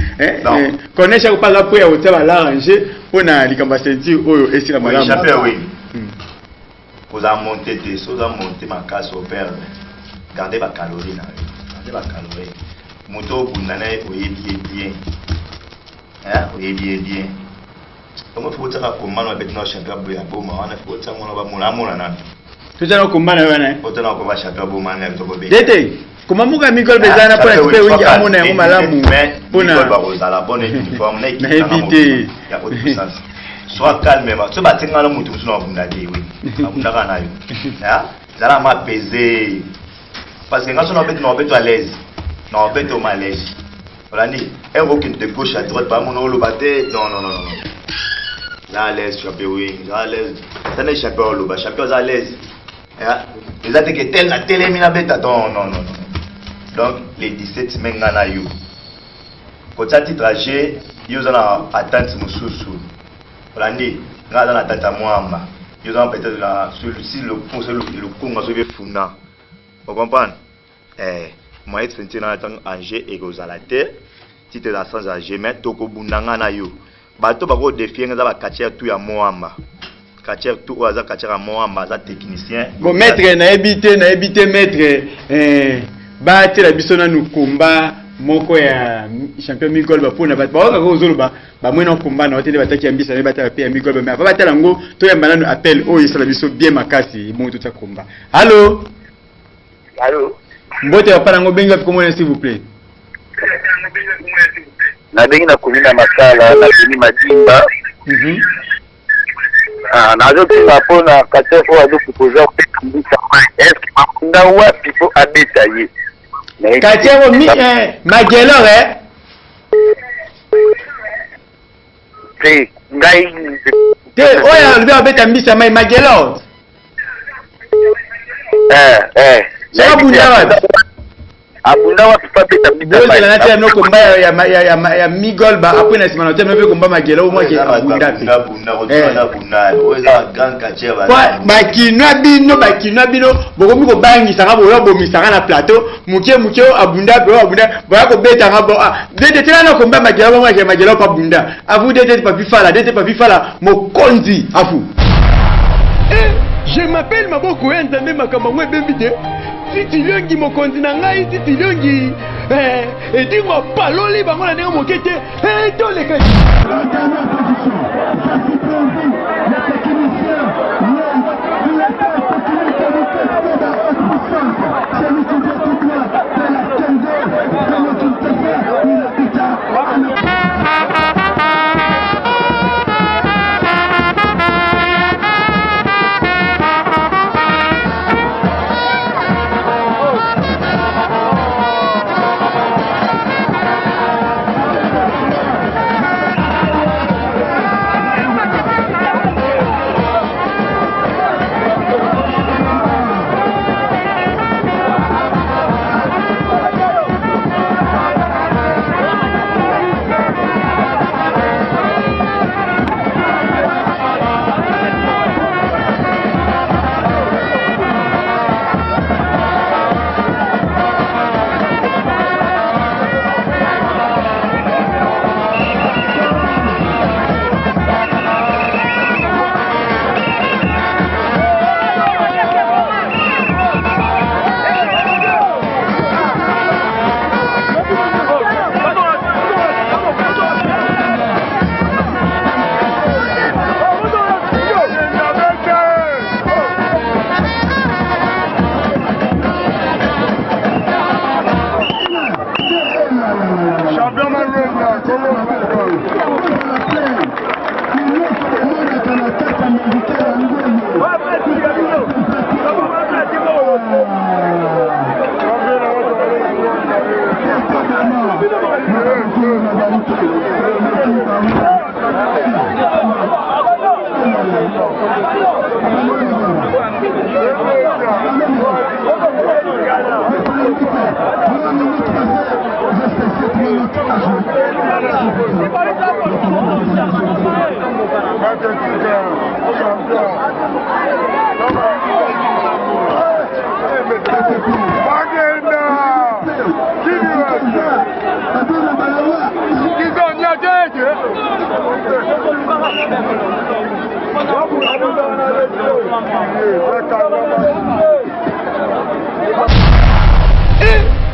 konesha kopanga po ya kotia balarrange mpona likambo ya ceinture oyo esila malamu oza monte te soza monte makasi operde garde bacalorie na yo garde bacalorie moto obunda na ye oyebi ye bien oyebi ye bien donc faut otaka komana babeti na champion boya boma wana faut otaka mona bamona nani tozana kombana yo wana otana komba champion boma na to bobe dete koma muka Migol bezana pona sipe wingi amona yango malamu pona Migol bakozala bonne uniforme na équipe na éviter ya haute puissance. Sois calme, so batinga na mutu musu na bunda de oui. Abunda kana yo. Ya, zala ma peser. Parce que ngaso na beto à l'aise. Na beto à l'aise. Voilà ni, un rock de gauche à droite pas mon lo baté. Non. Là à l'aise, champion oui, à l'aise. Ça n'est champion lo ba, champion à l'aise. Ya, les attaques que tel na télé mina beta non. Donc les 17 menga na yo. Pour ça titre âgé, yo zana attente mususu. Olandi, nga dans la tata mwamba. Ils ont peut-être là sur le pont, c'est le pont sur le funda. Vous comprenez? Moi être senti dans Angers et aux à la terre. Si tu es là sans Angers, mais toko bundanga na yo. Bato bako défier nga ba katier tout ya mwamba. Katier tout oza katier à mwamba za technicien. Bon maître na éviter maître ba te la biso na nous combat moko ya champion Migol ba pona ba ka kozolo ba mwena komba na hôtel bataki ambisa ne batala pe Migol ba mais ba batala ngo to ya banano appel o yesala biso bien makasi mo to ta komba. Allô mbote ya pana ngo benga ko mona s'il vous plaît. Na bengi na komina makala na bini madimba nazo pinga pona kate ko azo kupoza mbisa est-ce que makunda wapi po abeta ye Katiero Magelo te ngai te oya lbe obeta mbisa mai Magelo abunda wapi pa beta mbisa mai na tena no komba ya Migol ba après na simana tena pe komba Magelo mo ke abunda bakinwa bino bokomi ko bangisa nga boyo bomisanga na plateau muke abunda boya ko beta nga bo dete tena no komba Magelo mo ke Magelo pa bunda avu dete pa fifala mokonzi afu je m'appelle Maboko Nzambe makambo ngwe bembide Titiliongi mokonzi na ngai titiliongi edingo paloli bango na ndenge mokete toleka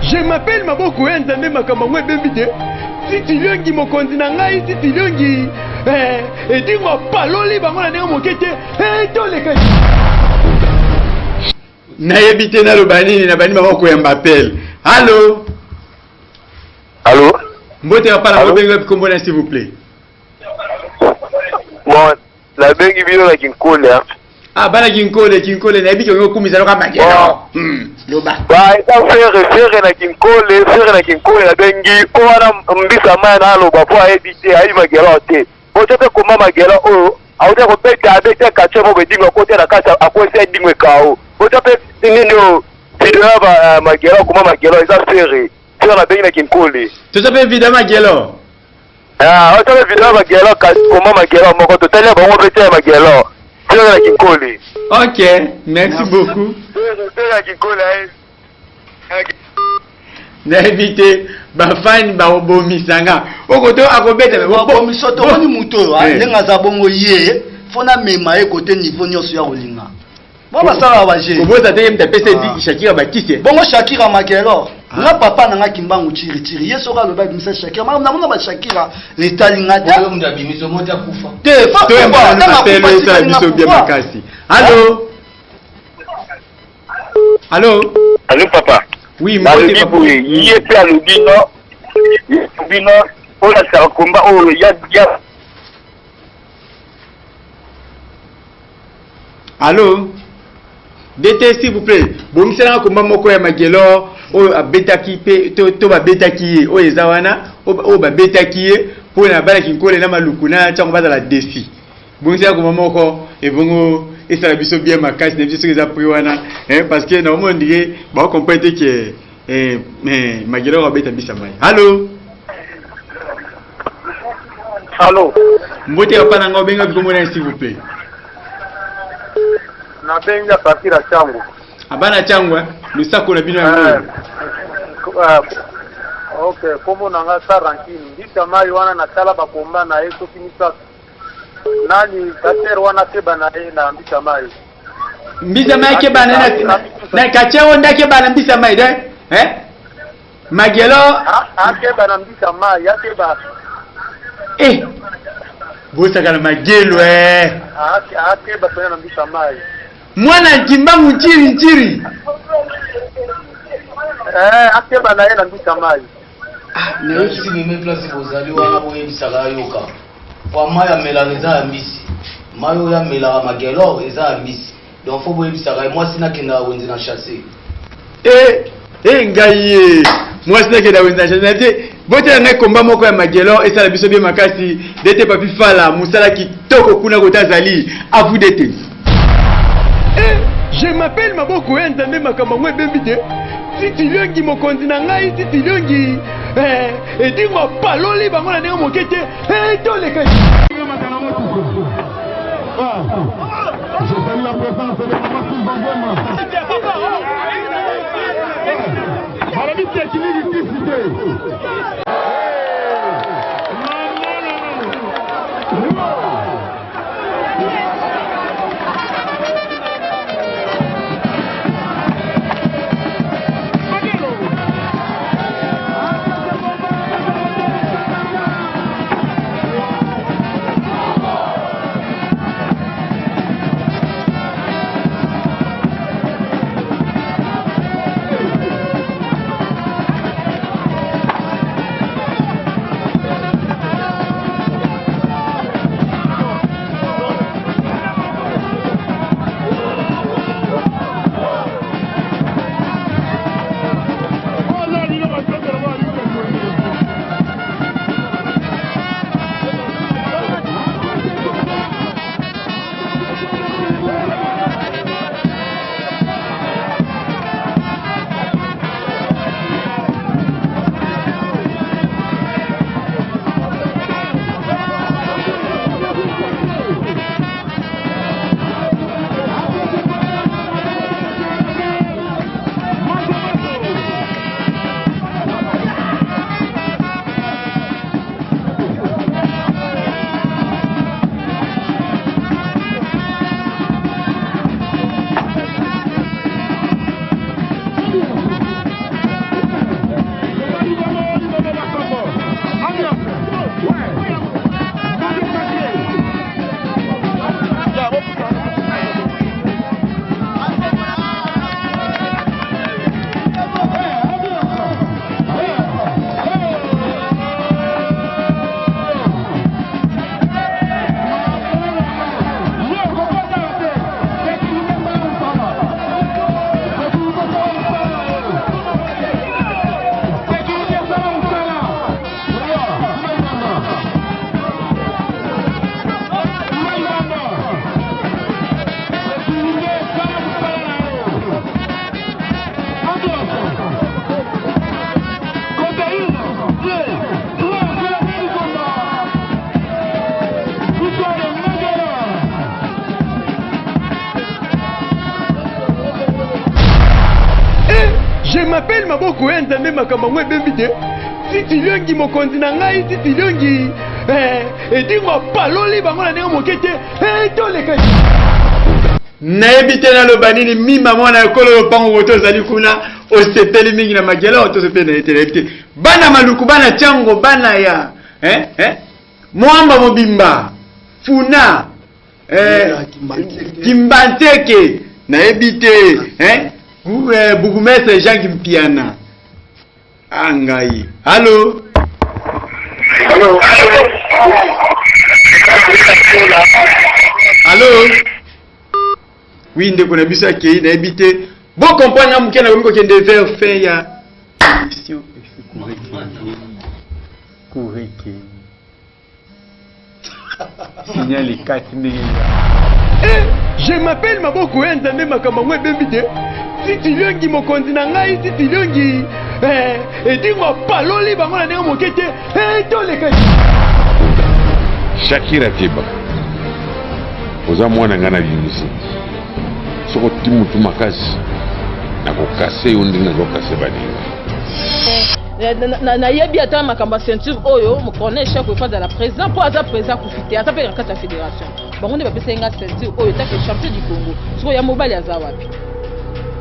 Je m'appelle Maboko Nzambe Makamangwe Bembide. Si tiliongi mokonzi na ngai, si tiliongi edingo paloli bango na ndenge mokete toleka. Nayebi te naloba nini na bani Maboko ya Mbapel. Allô? Allô? Mbote apala mobengo kombo na s'il vous plaît. Bon, la bengi bino la kinkole hein. Ah bana kinkole na yebi ko kumisa loka magelo. Loba. Ba ita fere na kinkole la bengi o wana mbisa mai na loba po ayebi ayi magelo te. O tete ko mama magelo o auta ko beta ka chemo bedingo ko te na kata akwese dingwe kao. O tete nini o video ba magelo ko mama magelo isa fere. Sur la bengi na kinkole. Tu t'appelles évidemment magelo. Ah, on tete video magelo ka ko mama magelo moko to tele ba ngo beta magelo. Sur la kinkole. OK, merci beaucoup. N'invite bafani baobomisanga okoto akobeta bomisoto woni muto ndenga za bongo ye fona mema e kote niveau nyoso ya kolinga bo basala baje koboza te mta pese di Shakira bakise bongo Shakira makelo nga papa nanga kimbangu chiri yeso ka loba bimisa Shakira na mona ba Shakira letali ngata oyo mnda bimiso mota kufa te fa ba na pese biso bien makasi. Allô? Allô? Allô papa? Oui, moi je dis il est à l'ubino on a ça combat oh ya. Allô? DT s'il vous plaît. Bon misala combat moko ya magelo o abetaki pe to ba betaki o ezawana o ba betaki po na bala kinkole na malukuna tsango baza la défi. Bon misala combat moko e bongo et ça la biso bien makasi na biso eza priwana parce que na monde dire ba comprendre que magelo ba beta bisa mai. Allô? Allô? Mbote pa na ngo benga bikomo na s'il vous plaît. Na benga Shakira changu. Abana changwa lusako na bino yango. Okay, komo nanga sarankini ndika mai wana na sala bakomba na yeso kimisa. Nani kater wana keba na na mbisa mai. Mbisa mai keba na kachao ndake bana mbisa mai de? Magelo keba na mbisa mai yakeba. Bosa kana magelo keba tena na mbisa mai. Mwana kimbangu nchiri. Akeba na yena mbisa mai. Na yisi ni place bozali wana boye bisaka yoka. Kwa maya melanga za mbisi. Mayo ya melanga magelo eza mbisi. Donc faut boye bisaka moi sina kenda wenzi na chasser. Ngai moi sina kenda wenzi na chasser. Bote na komba moko ya magelo et ça la biso bien makasi dete papi fala musala kitoko kuna kotazali à vous d'été. Je m'appelle Maboko Nzambe Makamangwe Bembide. Si tiliongi mokonzi na ngai, si tiliongi edingo paloli bango na ndenge mokete toleka. Je salue la présence de Maman Bangoma. Malabi Je m'appelle Maboko Nzambe Makamangwe Bembide. Titiliongi mokonzi na ngai titiliongi edingo paloli bango na ndenge mokete toleka nayebi te naloba nini mima mwana ekolo lopango moto ozali kuna osepeli mingi na magela oto osepeli na ye te nayebi te bana maluku bana tiango bana ya mwamba mobimba funa kimbanteke nayebi te bukumestre Jean Kimpiana Angai. Allô? Allô? Allô? Oui, ndeko na biso akei na ebité. Bon comprendre na mukena komiko kende vers fin ya question Koureke. Signal 4 ndenge. Je m'appelle Maboko Nzambe Makamangwe Bembide. Titiliongi mokonzi na ngai titiliongi edingo paloli bango na ndenge mokete toleka Shakira Keba oza mwana nga na bimisi soko timutu makasi nakokase yo ndenge nazokase baninga nayebi ata makambo ya ceinture oyo mokone echec koefanda na président mpo aza président kofite ata mpe na kati ya fédération bango nde bapesa yenga ceinture oyo etake champion du Congo soko ya mobali aza wapi.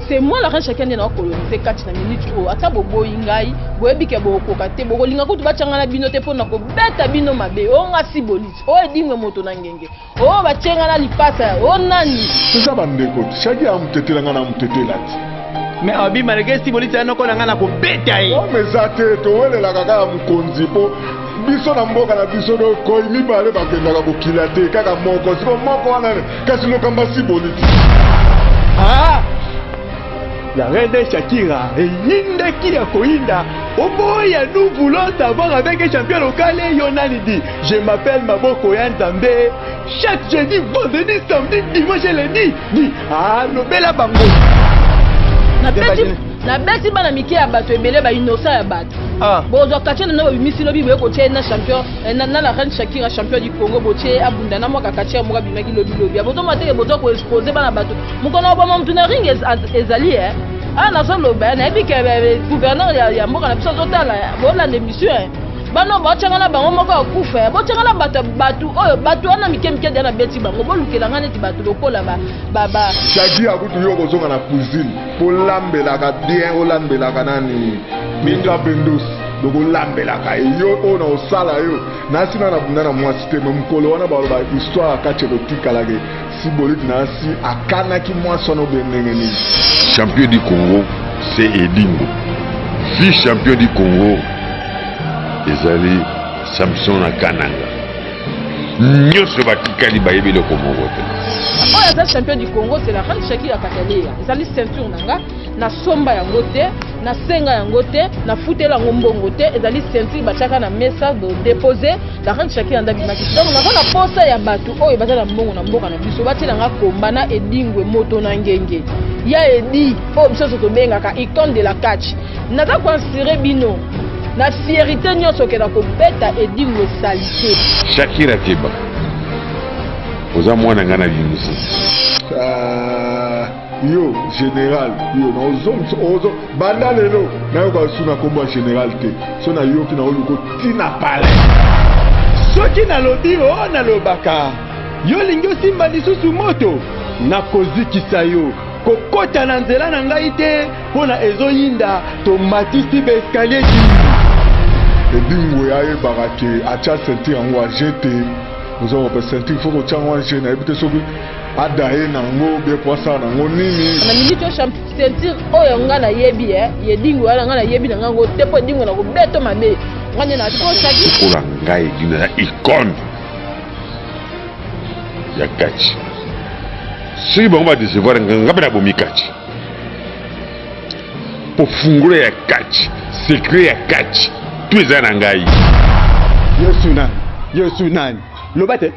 C'est moi la reine chacun n'a pas colonisé 4 minutes. Ata bobo ingai, boyebi ke boko kate, boko linga kutu bachanga na bino te pona ko beta bino mabe. O nga sibolis, o edingwe moto na ngenge. O bachenga na lipasa, o nani. Tuza bandeko, chaki amtetela ngana mtetelati. Mais abi malgré sibolis ya noko ngana ko beta yi. O mezate to welela kaka mukonzi po. Biso na mboka na biso do ko mibale bakendaka ko kilate kaka moko, siko moko wana kasi no kamba sibolis. Ah! La reine de Shakira et Yinde qui a koinda. Au boya nous voulons savoir avec un champion local Yonani dit je m'appelle Maboko Nzambe. Chaque jeudi, vendredi, samedi, dimanche et lundi. Dit ah nobela bango. Na beti bana miki ya bato ebele ba innocent ya bato. Bozo kachena na bimisi lobi boye ko tena champion na la reine Shakira champion du Congo boche abunda na mwaka kachia mwaka bimaki lobi. Bozo mateke bozo ko exposer bana bato. Mukona obama mtu na ring ezali na solo ben et puis que gouverneur ya mboka na biso zotala bona l'émission bano bachanga na bango moko akufa bachanga na batu oyo batu ana mikemike na beti bango bolukela ngane ti batu lokola ba Shadi akutu yo kozonga na cuisine po lambelaka bien olambelaka nani minga bendos doko lambelaka yo ona osala yo nasina na bunda na mwasi te mkolo wana ba histoire akache kotikalage sibolite nasi akanaki mwasi wana obendengeni. Champion du Congo c'est Edingo, vice champion du Congo ezali Samson na Kananga nyonso batikali bayebi le Congo te. Oyo aza champion du Congo c'est la reine Shakira Katalia ezali ceinture nanga na somba yango te na senga yango te na futela yango mbongo te ezali ceinture bachaka na mesa de déposer la reine Shakira ndabi makisi donc na kona posa ya batu oyo baza na mbongo na mboka na biso batela nga komba na edingwe moto na ngenge ya edi oyo biso tobengaka icône de la catch naza koinspire bino na fierté nyonso okenda kobeta edingwe salité Shakira Keba oza mwana nga na bimisi yo général yo na ozo banda lelo na yo kwa suna kombo général te so na yo ki na oluko tina pale soki nalobi o nalobaka yo lingi osimba lisusu moto nakozikisa yo kokota na nzela na ngai te mpona ezoyinda tomatisi baeskalier edingo yayebaka ke atya ceinture yango ajete ozokope ceinture fo kotya yango age nayebi te soki adaye nango be po asala nango nini na minute yo ceinture oyo nga nayebi yedingo wana nga nayebi na ngango te mpo edingo na kobeto mabe nganye na tikosaki kola ngai dina ya icône ya kachi soki bango badecevoir nga mpe nabomi kachi po fungulo ya kachi secret ya kachi tu eza na ngai yesu nani loba te